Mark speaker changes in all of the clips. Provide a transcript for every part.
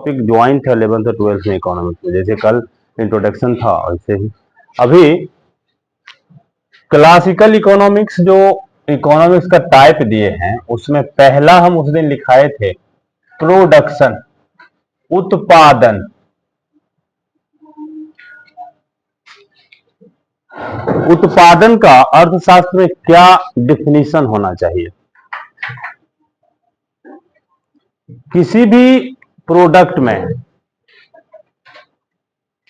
Speaker 1: Topic joint है 11th और 12th में इकोनॉमिक्स में, जैसे कल इंट्रोडक्शन था वैसे ही अभी क्लासिकल इकोनॉमिक्स जो इकोनॉमिक्स का टाइप दिए हैं उसमें पहला हम उस दिन लिखाए थे प्रोडक्शन, उत्पादन। उत्पादन का अर्थशास्त्र में क्या डिफिनीशन होना चाहिए? किसी भी प्रोडक्ट में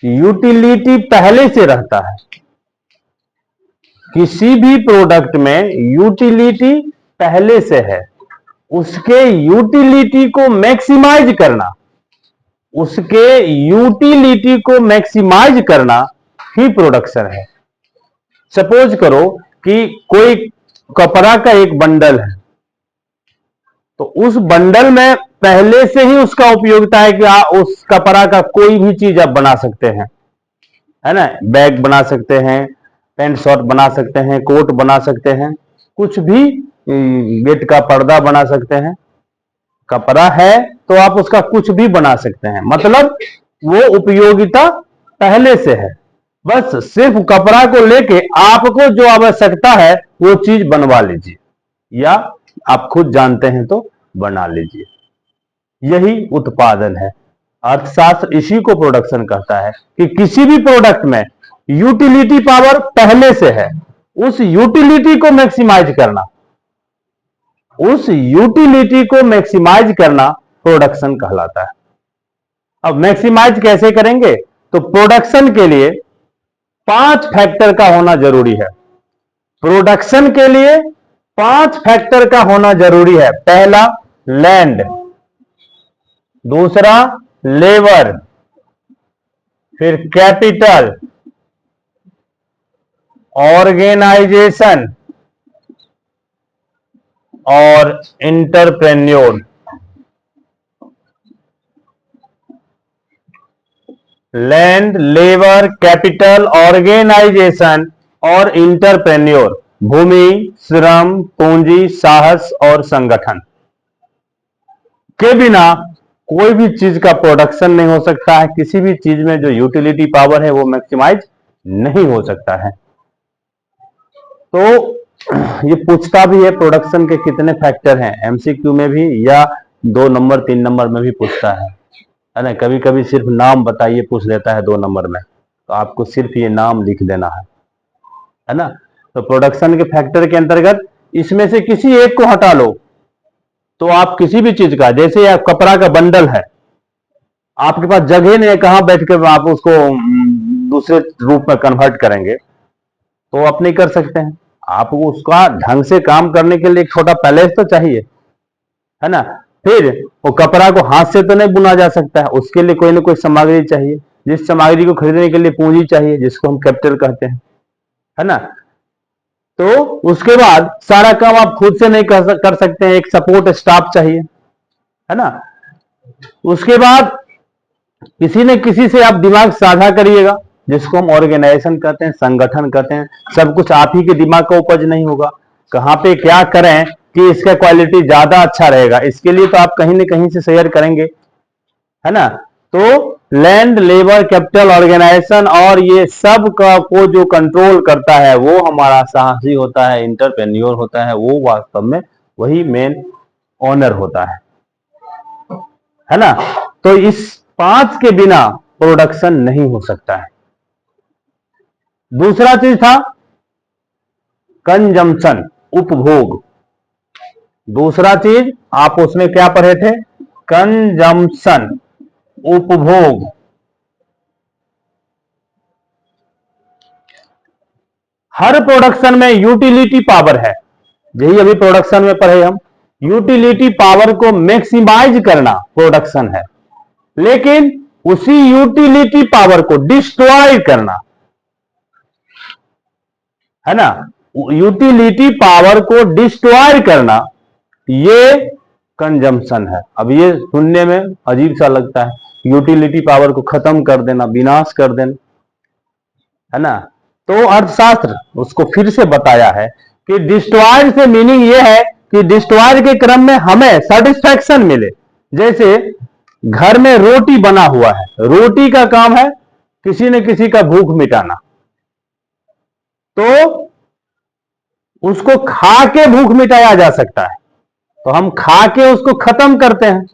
Speaker 1: यूटिलिटी पहले से रहता है, किसी भी प्रोडक्ट में यूटिलिटी पहले से है, उसके यूटिलिटी को मैक्सिमाइज करना, उसके यूटिलिटी को मैक्सिमाइज करना ही प्रोडक्शन है। सपोज करो कि कोई कपड़ा का एक बंडल है, तो उस बंडल में पहले से ही उसका उपयोगिता है कि उस कपड़ा का कोई भी चीज आप बना सकते हैं, है ना। बैग बना सकते हैं, पैंट शर्ट बना सकते हैं, कोट बना सकते हैं, कुछ भी गेट का पर्दा बना सकते हैं। कपड़ा है तो आप उसका कुछ भी बना सकते हैं, मतलब वो उपयोगिता पहले से है। बस सिर्फ कपड़ा को लेके आपको जो आवश्यकता है वो चीज बनवा लीजिए, या आप खुद जानते हैं तो बना लीजिए। यही उत्पादन है। अर्थशास्त्र इसी को प्रोडक्शन कहता है कि किसी भी प्रोडक्ट में यूटिलिटी पावर पहले से है, उस यूटिलिटी को मैक्सिमाइज करना, उस यूटिलिटी को मैक्सिमाइज करना प्रोडक्शन कहलाता है। अब मैक्सिमाइज कैसे करेंगे? तो प्रोडक्शन के लिए 5 फैक्टर का होना जरूरी है। प्रोडक्शन के लिए 5 फैक्टर का होना जरूरी है। पहला लैंड, दूसरा लेबर, फिर कैपिटल, ऑर्गेनाइजेशन और entrepreneur. Land, labour, capital, organisation और इंटरप्रेन्योर, भूमि, श्रम, पूंजी, साहस और संगठन के बिना कोई भी चीज का प्रोडक्शन नहीं हो सकता है। किसी भी चीज में जो यूटिलिटी पावर है वो मैक्सिमाइज नहीं हो सकता है। तो ये पूछता भी है प्रोडक्शन के कितने फैक्टर हैं, एमसीक्यू में भी या 2 नंबर 3 नंबर में भी पूछता है ना। कभी कभी सिर्फ नाम बताइए पूछ लेता है 2 नंबर में, तो आपको सिर्फ ये नाम लिख देना है ना। तो प्रोडक्शन के फैक्टर के अंतर्गत इसमें से किसी एक को हटा लो तो आप किसी भी चीज का, जैसे आप कपड़ा का बंडल है, आपके पास जगह नहीं है कहां बैठ कर आप उसको दूसरे रूप में कन्वर्ट करेंगे, तो आप नहीं कर सकते हैं। आपको उसका ढंग से काम करने के लिए एक छोटा पैलेस तो चाहिए, है ना। फिर वो कपड़ा को हाथ से तो नहीं बुना जा सकता है, उसके लिए कोई ना कोई सामग्री चाहिए, जिस सामग्री को खरीदने के लिए पूंजी चाहिए, जिसको हम कैपिटल कहते हैं, है ना। तो उसके बाद सारा काम आप खुद से नहीं कर सकते हैं, एक सपोर्ट स्टाफ चाहिए, है ना। उसके बाद किसी न किसी से आप दिमाग साझा करिएगा, जिसको हम ऑर्गेनाइजेशन कहते हैं, संगठन कहते हैं। सब कुछ आप ही के दिमाग का उपज नहीं होगा। कहां पे क्या करें कि इसका क्वालिटी ज्यादा अच्छा रहेगा, इसके लिए तो आप कहीं न कहीं से शेयर करेंगे, है ना। तो लैंड, लेबर, कैपिटल, ऑर्गेनाइजेशन और ये सब का को जो कंट्रोल करता है वो हमारा साहसी होता है, इंटरप्रेन्योर होता है, वो वास्तव में वही मेन ओनर होता है ना। तो इस 5 के बिना प्रोडक्शन नहीं हो सकता है। दूसरा चीज था कंजम्पशन, उपभोग। दूसरा चीज आप उसमें क्या पढ़े थे? कंजम्पशन, उपभोग। हर प्रोडक्शन में यूटिलिटी पावर है, यही अभी प्रोडक्शन में पढ़े हम। यूटिलिटी पावर को मैक्सिमाइज करना प्रोडक्शन है, लेकिन उसी यूटिलिटी पावर को डिस्ट्रॉय करना, है ना। यूटिलिटी पावर को डिस्ट्रॉय करना ये कंजम्पशन है। अब ये सुनने में अजीब सा लगता है, यूटिलिटी पावर को खत्म कर देना, विनाश कर देना, है ना। तो अर्थशास्त्र उसको फिर से बताया है कि डिस्ट्रॉय से मीनिंग ये है कि डिस्ट्रॉय के क्रम में हमें सेटिस्फैक्शन मिले। जैसे घर में रोटी बना हुआ है, रोटी का काम है किसी न किसी का भूख मिटाना, तो उसको खा के भूख मिटाया जा सकता है, तो हम खा के उसको खत्म करते हैं,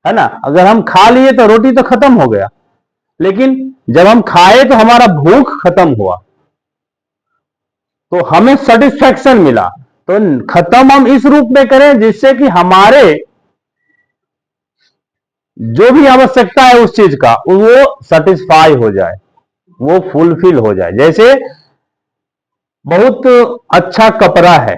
Speaker 1: है ना। अगर हम खा लिए तो रोटी तो खत्म हो गया, लेकिन जब हम खाए तो हमारा भूख खत्म हुआ, तो हमें सेटिस्फैक्शन मिला। तो खत्म हम इस रूप में करें जिससे कि हमारे जो भी आवश्यकता है उस चीज का वो सेटिस्फाई हो जाए, वो फुलफिल हो जाए। जैसे बहुत अच्छा कपड़ा है,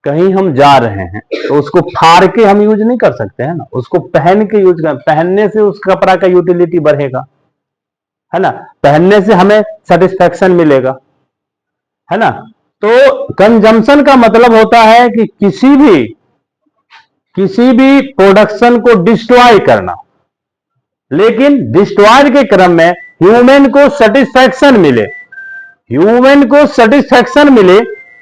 Speaker 1: कहीं हम जा रहे हैं तो उसको फाड़ के हम यूज नहीं कर सकते हैं ना, उसको पहन के यूज कर, पहनने से उस कपड़ा का यूटिलिटी बढ़ेगा, है ना, पहनने से हमें सेटिस्फैक्शन मिलेगा, है ना। तो कंजम्पशन का मतलब होता है कि किसी भी प्रोडक्शन को डिस्ट्रॉय करना, लेकिन डिस्ट्रॉय के क्रम में ह्यूमन को सेटिस्फैक्शन मिले, ह्यूमन को सेटिस्फैक्शन मिले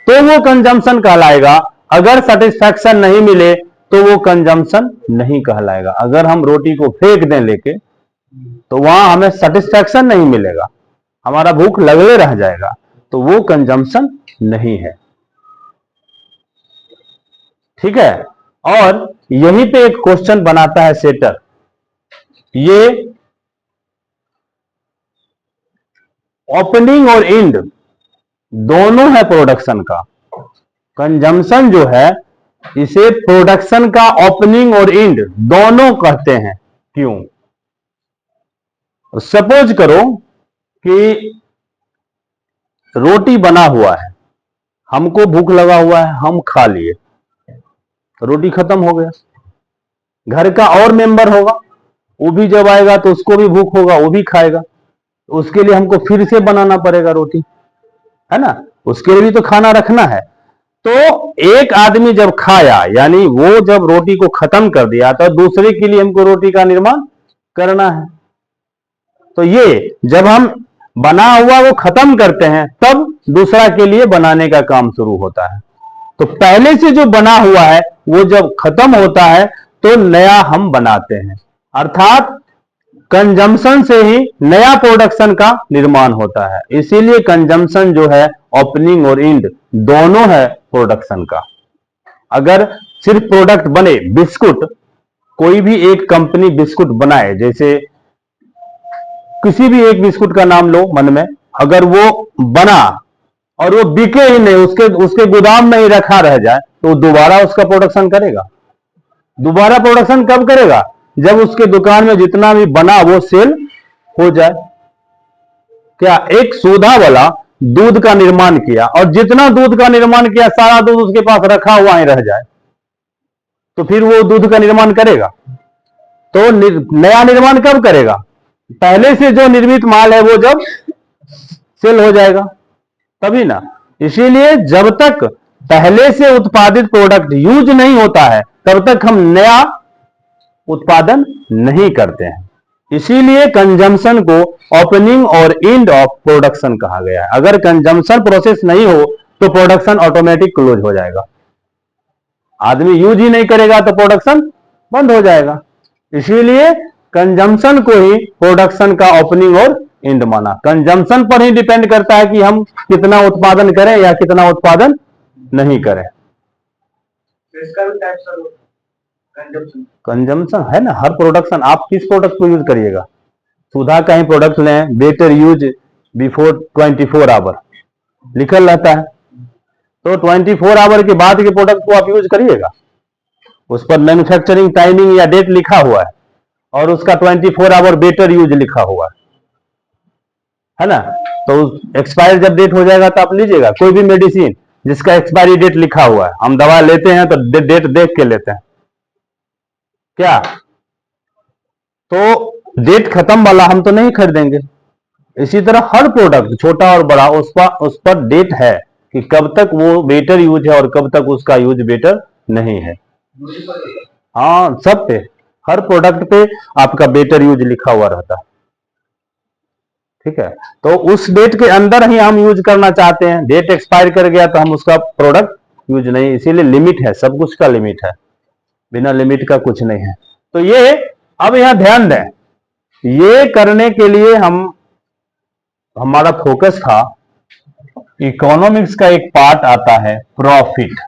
Speaker 1: तो वो कंजम्पशन कहलाएगा। अगर सेटिस्फैक्शन नहीं मिले तो वो कंजम्पशन नहीं कहलाएगा। अगर हम रोटी को फेंक दें लेके तो वहां हमें सेटिस्फैक्शन नहीं मिलेगा, हमारा भूख लगे रह जाएगा, तो वो कंजम्पशन नहीं है, ठीक है। और यहीं पे एक क्वेश्चन बनाता है सेटर, ये ओपनिंग और एंड दोनों है प्रोडक्शन का। कंजम्पशन जो है इसे प्रोडक्शन का ओपनिंग और एंड दोनों कहते हैं। क्यों? सपोज करो कि रोटी बना हुआ है, हमको भूख लगा हुआ है, हम खा लिए, रोटी खत्म हो गया। घर का और मेंबर होगा, वो भी जब आएगा तो उसको भी भूख होगा, वो भी खाएगा, उसके लिए हमको फिर से बनाना पड़ेगा रोटी, है ना, उसके लिए भी तो खाना रखना है। तो एक आदमी जब खाया, यानी वो जब रोटी को खत्म कर दिया, तो दूसरे के लिए हमको रोटी का निर्माण करना है। तो ये जब हम बना हुआ वो खत्म करते हैं तब दूसरा के लिए बनाने का काम शुरू होता है। तो पहले से जो बना हुआ है वो जब खत्म होता है तो नया हम बनाते हैं, अर्थात कंजम्पशन से ही नया प्रोडक्शन का निर्माण होता है। इसीलिए कंजम्पशन जो है ओपनिंग और एंड दोनों है प्रोडक्शन का। अगर सिर्फ प्रोडक्ट बने, बिस्कुट, कोई भी एक कंपनी बिस्कुट बनाए, जैसे किसी भी एक बिस्कुट का नाम लो मन में, अगर वो बना और वो बिके ही नहीं, उसके गोदाम में ही रखा रह जाए, तो दोबारा उसका प्रोडक्शन करेगा? दोबारा प्रोडक्शन कब करेगा? जब उसके दुकान में जितना भी बना वो सेल हो जाए। क्या एक सोधा वाला दूध का निर्माण किया और जितना दूध का निर्माण किया सारा दूध उसके पास रखा हुआ ही रह जाए, तो फिर वो दूध का निर्माण करेगा? तो नया निर्माण कब करेगा? पहले से जो निर्मित माल है वो जब सेल हो जाएगा तभी ना। इसीलिए जब तक पहले से उत्पादित प्रोडक्ट यूज नहीं होता है तब तक हम नया उत्पादन नहीं करते हैं। इसीलिए कंजम्पशन को ओपनिंग और एंड ऑफ प्रोडक्शन कहा गया है। अगर कंजम्पशन प्रोसेस नहीं हो तो प्रोडक्शन ऑटोमेटिक क्लोज हो जाएगा, आदमी यूज ही नहीं करेगा तो प्रोडक्शन बंद हो जाएगा। इसीलिए कंजम्पशन को ही प्रोडक्शन का ओपनिंग और एंड माना। कंजम्पशन पर ही डिपेंड करता है कि हम कितना उत्पादन करें या कितना उत्पादन नहीं करें।
Speaker 2: इसका भी टाइप सर
Speaker 1: कंजम्पशन है ना, हर प्रोडक्शन, आप किस प्रोडक्ट को यूज करिएगा? सुधा का ही प्रोडक्ट लें, बेटर यूज बिफोर 24 आवर लिखल रहता है, तो 24 आवर के बाद के प्रोडक्ट को आप यूज करिएगा, उस पर मैन्युफैक्चरिंग टाइमिंग या डेट लिखा हुआ है और उसका 24 आवर बेटर यूज लिखा हुआ है ना। तो एक्सपायर जब डेट हो जाएगा तो आप लीजिएगा। कोई भी मेडिसिन जिसका एक्सपायरी डेट लिखा हुआ है, हम दवा लेते हैं तो डेट देख के लेते हैं क्या, तो डेट खत्म वाला हम तो नहीं खरीदेंगे। इसी तरह हर प्रोडक्ट छोटा और बड़ा उस पर डेट है कि कब तक वो बेटर यूज है और कब तक उसका यूज बेटर नहीं है। हाँ, सब पे, हर प्रोडक्ट पे आपका बेटर यूज लिखा हुआ रहता है, ठीक है। तो उस डेट के अंदर ही हम यूज करना चाहते हैं, डेट एक्सपायर कर गया तो हम उसका प्रोडक्ट यूज नहीं। इसीलिए लिमिट है, सब कुछ का लिमिट है, बिना लिमिट का कुछ नहीं है। तो ये अब यहां ध्यान दें, ये करने के लिए हमारा फोकस था, इकोनॉमिक्स का एक पार्ट आता है प्रॉफिट।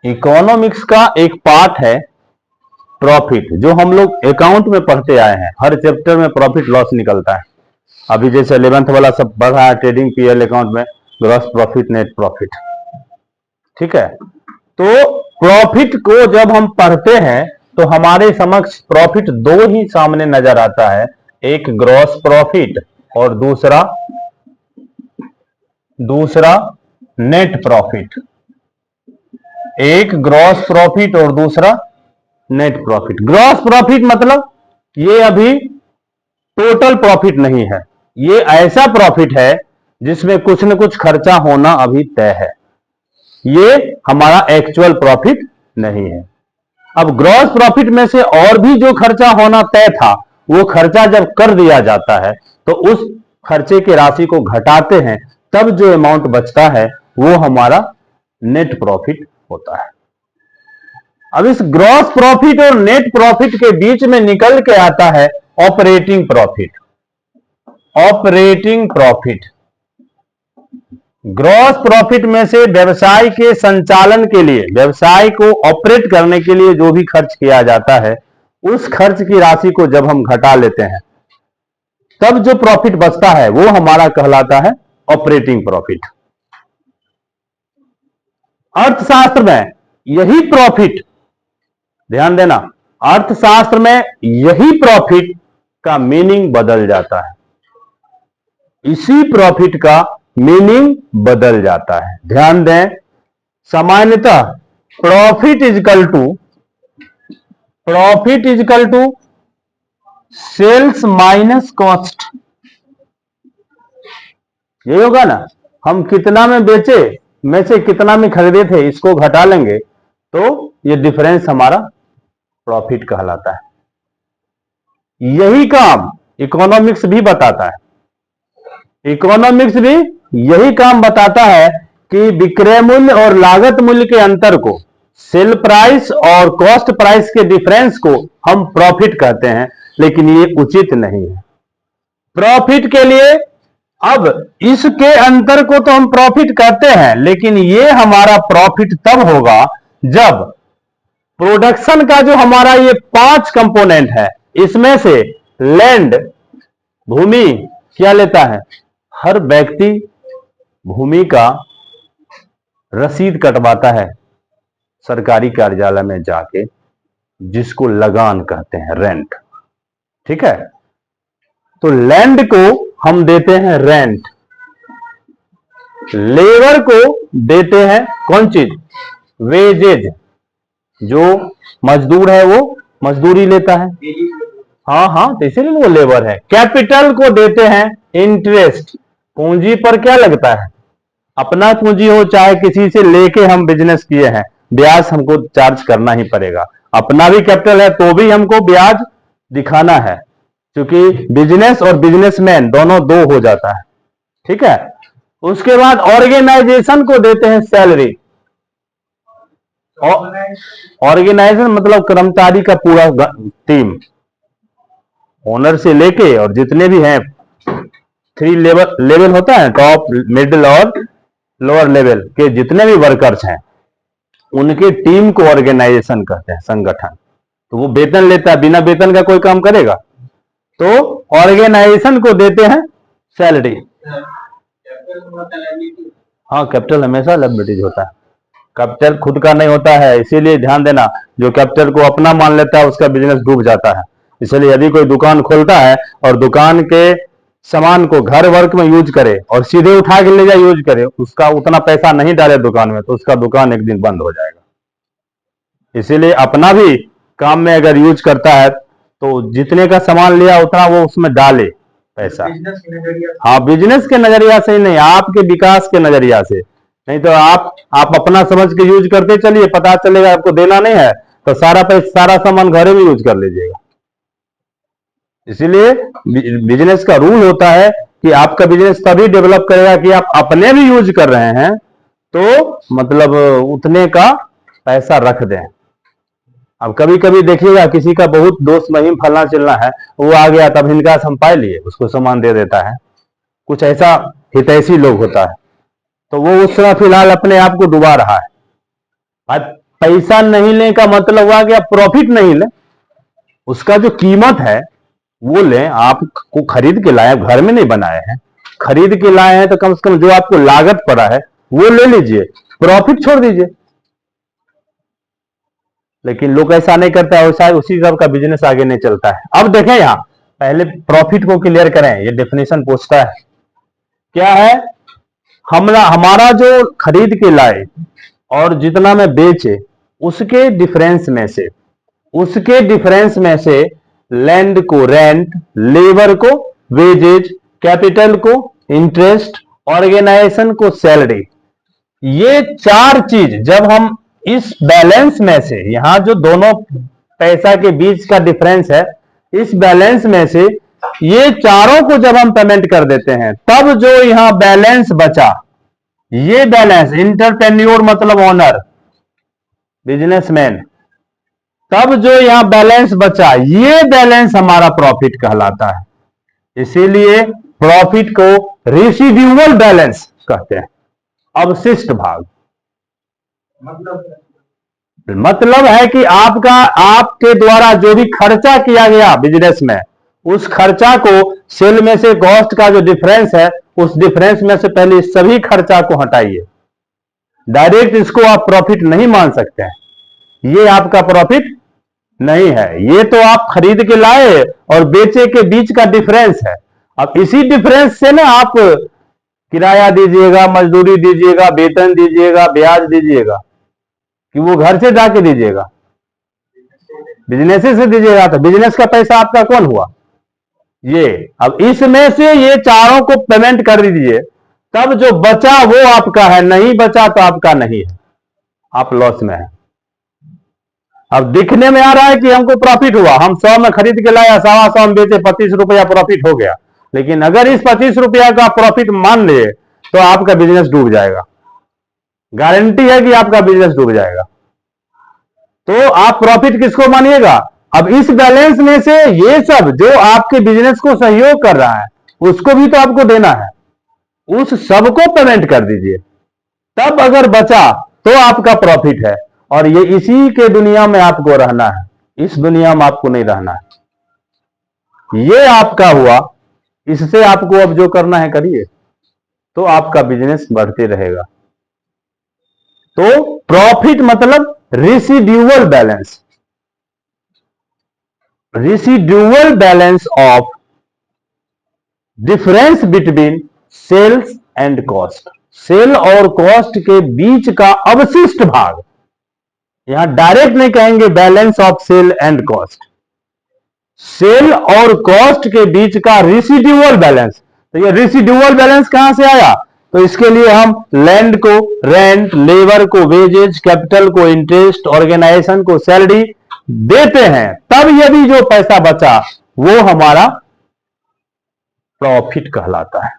Speaker 1: इकोनॉमिक्स का एक पार्ट है प्रॉफिट, जो हम लोग अकाउंट में पढ़ते आए हैं। हर चैप्टर में प्रॉफिट लॉस निकलता है। अभी जैसे 11th वाला सब पढ़ा है, ट्रेडिंग पीएल अकाउंट में ग्रॉस प्रॉफिट, नेट प्रॉफिट, ठीक है। तो प्रॉफिट को जब हम पढ़ते हैं तो हमारे समक्ष प्रॉफिट दो ही सामने नजर आता है, एक ग्रॉस प्रॉफिट और दूसरा नेट प्रॉफिट। एक ग्रॉस प्रॉफिट और दूसरा नेट प्रॉफिट। ग्रॉस प्रॉफिट मतलब ये अभी टोटल प्रॉफिट नहीं है, ये ऐसा प्रॉफिट है जिसमें कुछ न कुछ खर्चा होना अभी तय है, ये हमारा एक्चुअल प्रॉफिट नहीं है। अब ग्रॉस प्रॉफिट में से और भी जो खर्चा होना तय था, वो खर्चा जब कर दिया जाता है तो उस खर्चे की राशि को घटाते हैं, तब जो अमाउंट बचता है वो हमारा नेट प्रॉफिट होता है। अब इस ग्रॉस प्रॉफिट और नेट प्रॉफिट के बीच में निकल के आता है operating profit. Operating profit gross profit में से व्यवसाय के संचालन के लिए, व्यवसाय को ऑपरेट करने के लिए जो भी खर्च किया जाता है, उस खर्च की राशि को जब हम घटा लेते हैं तब जो प्रॉफिट बचता है वो हमारा कहलाता है ऑपरेटिंग प्रॉफिट। अर्थशास्त्र में यही प्रॉफिट, ध्यान देना, अर्थशास्त्र में यही प्रॉफिट का मीनिंग बदल जाता है। इसी प्रॉफिट का मीनिंग बदल जाता है। ध्यान दें, सामान्यतः profit is equal to sales minus cost, यही होगा ना। हम कितना में बेचे में से कितना में खरीदे थे, इसको घटा लेंगे तो ये डिफरेंस हमारा प्रॉफिट कहलाता है। यही काम इकोनॉमिक्स भी बताता है। इकोनॉमिक्स भी यही काम बताता है कि विक्रय मूल्य और लागत मूल्य के अंतर को, सेल प्राइस और कॉस्ट प्राइस के डिफरेंस को हम प्रॉफिट कहते हैं, लेकिन ये उचित नहीं है। प्रॉफिट के लिए, अब इसके अंतर को तो हम प्रॉफिट कहते हैं, लेकिन ये हमारा प्रॉफिट तब होगा जब प्रोडक्शन का जो हमारा ये 5 कंपोनेंट है, इसमें से लैंड, भूमि क्या लेता है, हर व्यक्ति भूमि का रसीद कटवाता है सरकारी कार्यालय में जाके, जिसको लगान कहते हैं, रेंट, ठीक है। तो लैंड को हम देते हैं रेंट, लेबर को देते हैं कौन चीज, वेजेज, जो मजदूर है वो मजदूरी लेता है, हाँ, तो इसीलिए वो लेबर है। कैपिटल को देते हैं इंटरेस्ट, पूंजी पर क्या लगता है, अपना पूंजी हो चाहे किसी से लेके हम बिजनेस किए हैं, ब्याज हमको चार्ज करना ही पड़ेगा। अपना भी कैपिटल है तो भी हमको ब्याज दिखाना है, क्योंकि बिजनेस और बिजनेसमैन दोनों दो हो जाता है, ठीक है। उसके बाद ऑर्गेनाइजेशन को देते हैं सैलरी। ऑर्गेनाइजेशन मतलब कर्मचारी का पूरा टीम, ओनर से लेके और जितने भी हैं, 3 लेवल होता है, टॉप, मिडिल और लोअर लेवल के जितने भी वर्कर्स हैं, उनके टीम को ऑर्गेनाइजेशन कहते हैं, संगठन। तो वो वेतन लेता है, बिना वेतन का कोई काम करेगा, तो ऑर्गेनाइजेशन को देते हैं सैलरी। हाँ, कैपिटल हमेशा लायबिलिटीज होता है, कैपिटल खुद का नहीं होता है। इसीलिए ध्यान देना, जो कैपिटल को अपना मान लेता है उसका बिजनेस डूब जाता है। इसलिए यदि कोई दुकान खोलता है और दुकान के सामान को घर वर्क में यूज करे और सीधे उठा के ले जाए यूज करे, उसका उतना पैसा नहीं डाले दुकान में, तो उसका दुकान एक दिन बंद हो जाएगा। इसीलिए अपना भी काम में अगर यूज करता है तो जितने का सामान लिया उतना वो उसमें डाले पैसा। हाँ, बिजनेस के नजरिया से ही नहीं, आपके विकास के नजरिया से। नहीं तो आप अपना समझ के यूज करते चलिए, पता चलेगा आपको देना नहीं है तो सारा पैसा, सारा सामान घरे में यूज कर लीजिएगा। इसीलिए बिजनेस का रूल होता है कि आपका बिजनेस तभी डेवलप करेगा कि आप अपने भी यूज कर रहे हैं, तो मतलब उतने का पैसा रख दें। अब कभी कभी देखिएगा किसी का बहुत दोस्त महीम फलना चिलना है, वो आ गया तब इनका हम पाए लिए, उसको सामान दे देता है। कुछ ऐसा हितैषी लोग होता है, तो वो उस समय फिलहाल अपने आप को डुबा रहा है। अब पैसा नहीं लेने का मतलब हुआ कि आप प्रॉफिट नहीं लें, उसका जो कीमत है वो लें। आपको खरीद के लाए, घर में नहीं बनाए हैं, खरीद के लाए हैं तो कम से कम जो आपको लागत पड़ा है वो ले लीजिए, प्रॉफिट छोड़ दीजिए। लेकिन लोग ऐसा नहीं करता है, वैसा उसी का बिजनेस आगे नहीं चलता है। अब देखें यहां, पहले प्रॉफिट को क्लियर करें। ये डेफिनेशन पूछता है क्या है, हमारा जो खरीद के लाए और जितना मैं बेचे उसके डिफरेंस में से लैंड को रेंट, लेबर को वेजेज, कैपिटल को इंटरेस्ट, ऑर्गेनाइजेशन को सैलरी, ये चार चीज जब हम इस बैलेंस में से, यहां जो दोनों पैसा के बीच का डिफरेंस है, इस बैलेंस में से ये चारों को जब हम पेमेंट कर देते हैं, तब जो यहां बैलेंस बचा, ये बैलेंस, इंटरप्रेन्योर मतलब ओनर, बिजनेसमैन, तब जो यहां बैलेंस बचा, ये बैलेंस हमारा प्रॉफिट कहलाता है। इसीलिए प्रॉफिट को रेसिड्यूअल बैलेंस कहते हैं, अवशिष्ट भाग। मतलब है कि आपके द्वारा जो भी खर्चा किया गया बिजनेस में, उस खर्चा को सेल में से कॉस्ट का जो डिफरेंस है, उस डिफरेंस में से पहले इस सभी खर्चा को हटाइए। डायरेक्ट इसको आप प्रॉफिट नहीं मान सकते हैं, ये आपका प्रॉफिट नहीं है। ये तो आप खरीद के लाए और बेचे के बीच का डिफरेंस है। अब इसी डिफरेंस से ना आप किराया दीजिएगा, मजदूरी दीजिएगा, वेतन दीजिएगा, ब्याज दीजिएगा, कि वो घर से जाके दीजिएगा, बिजनेस से दीजिएगा, तो बिजनेस का पैसा आपका कौन हुआ? ये। अब इसमें से ये चारों को पेमेंट कर दीजिए, तब जो बचा वो आपका है, नहीं बचा तो आपका नहीं है, आप लॉस में है। अब दिखने में आ रहा है कि हमको प्रॉफिट हुआ, हम 100 में खरीद के लाया, 125 में बेचे, 25 रुपया प्रॉफिट हो गया। लेकिन अगर इस 25 रुपया का प्रॉफिट मान लिए तो आपका बिजनेस डूब जाएगा, गारंटी है कि आपका बिजनेस डूब जाएगा। तो आप प्रॉफिट किसको मानिएगा? अब इस बैलेंस में से ये सब जो आपके बिजनेस को सहयोग कर रहा है, उसको भी तो आपको देना है, उस सबको पेमेंट कर दीजिए, तब अगर बचा तो आपका प्रॉफिट है। और ये इसी के दुनिया में आपको रहना है, इस दुनिया में आपको नहीं रहना है। ये आपका हुआ, इससे आपको अब जो करना है करिए, तो आपका बिजनेस बढ़ते रहेगा। तो प्रॉफिट मतलब residual balance, residual balance of difference between sales and cost, sale और कॉस्ट के बीच का अवशिष्ट भाग। यहां डायरेक्ट नहीं कहेंगे balance of sale and cost, sale और कॉस्ट के बीच का रेसिड्यूअल बैलेंस। तो ये रेसिड्यूअल बैलेंस कहां से आया? तो इसके लिए हम लैंड को रेंट, लेबर को वेजेज, कैपिटल को इंटरेस्ट, ऑर्गेनाइजेशन को सैलरी देते हैं, तब यदि जो पैसा बचा वो हमारा प्रॉफिट कहलाता है।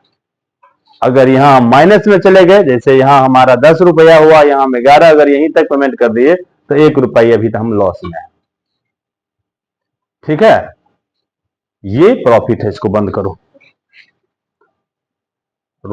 Speaker 1: अगर यहां हम माइनस में चले गए, जैसे यहां हमारा 10 रुपया हुआ, यहां हम 11, अगर यहीं तक पेमेंट कर दिए तो 1 रुपया अभी तो हम लॉस में है। ठीक है, ये प्रॉफिट है, इसको बंद करो।